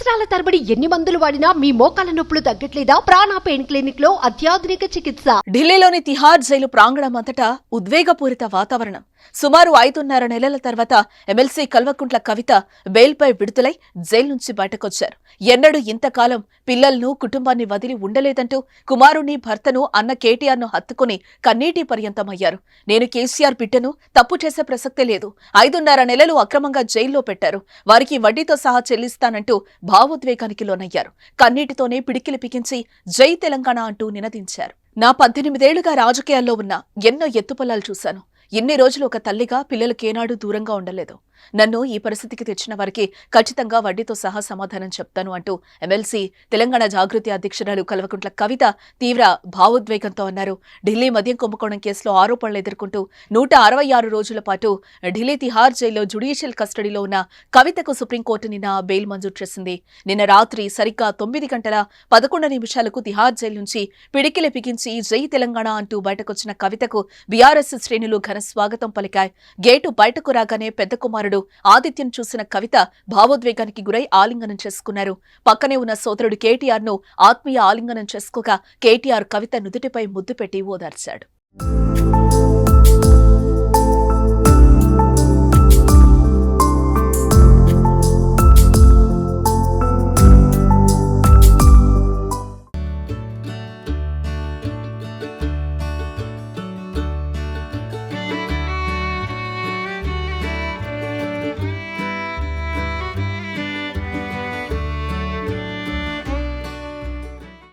సంవత్సరాల తరబడి ఎన్ని మందులు వాడినా మీ మోకాల నొప్పులు తగ్గట్లేదా? ప్రాణ పెయిన్ క్లినిక్ లో అత్యాధునిక చికిత్స. ఢిల్లీలోని తిహార్ జైలు ప్రాంగణం అంతటా ఉద్వేగపూరిత వాతావరణం. సుమారు 5.5 నెలల తర్వాత ఎమ్మెల్సీ కల్వకుంట్ల కవిత బెయిల్పై విడుదలై జైలు నుంచి బయటకొచ్చారు. ఎన్నడూ ఇంతకాలం పిల్లలను, కుటుంబాన్ని వదిలి ఉండలేదంటూ కుమారుణ్ణి, భర్తను, అన్న కేటీఆర్ను హత్తుకుని కన్నీటి పర్యంతమయ్యారు. నేను కేసీఆర్ బిడ్డను, తప్పు చేసే ప్రసక్తే లేదు. 5.5 నెలలు అక్రమంగా జైల్లో పెట్టారు. వారికి వడ్డీతో సహా చెల్లిస్తానంటూ భావోద్వేగానికి లోనయ్యారు. కన్నీటితోనే పిడికిలి పిగించి జై తెలంగాణ అంటూ నినదించారు. నా 18 ఏళ్లుగా రాజకీయాల్లో ఉన్నా ఎన్నో ఎత్తుపల్లాలు చూశాను. ఇన్ని రోజులు ఒక తల్లిగా పిల్లలకేనాడు దూరంగా ఉండలేదు. నన్ను ఈ పరిస్థితికి తెచ్చిన వారికి ఖచ్చితంగా వడ్డీతో సహా సమాధానం చెప్తాను అంటూ ఎమ్మెల్సీ, తెలంగాణ జాగృతి అధ్యక్షురాలు కల్వకుంట్ల కవిత తీవ్ర భావోద్వేగంతో అన్నారు. ఢిల్లీ మద్యం కుంభకోణం కేసులో ఆరోపణలు ఎదుర్కొంటూ 166 రోజుల పాటు ఢిల్లీ తిహార్ జైల్లో జ్యుడిషియల్ కస్టడీలో ఉన్న కవితకు సుప్రీంకోర్టు నిన్న బెయిల్ మంజూరు చేసింది. నిన్న రాత్రి సరిగ్గా 9 గంటల 11 నిమిషాలకు తిహార్ జైలు నుంచి పిడికిలి పిగించి జై తెలంగాణ అంటూ బయటకొచ్చిన కవితకు బీఆర్ఎస్ శ్రేణులు ఘన స్వాగతం పలికాయి. గేటు బయటకు రాగానే పెద్ద కుమారుడు ఆదిత్యం చూసిన కవిత భావోద్వేగానికి గురై ఆలింగనం చేసుకున్నారు. పక్కనే ఉన్న సోదరుడు కేటీఆర్ ను ఆత్మీయ ఆలింగనం చేసుకోగా కేటీఆర్ కవిత నుదుటిపై ముద్దు పెట్టి ఓదార్చాడు.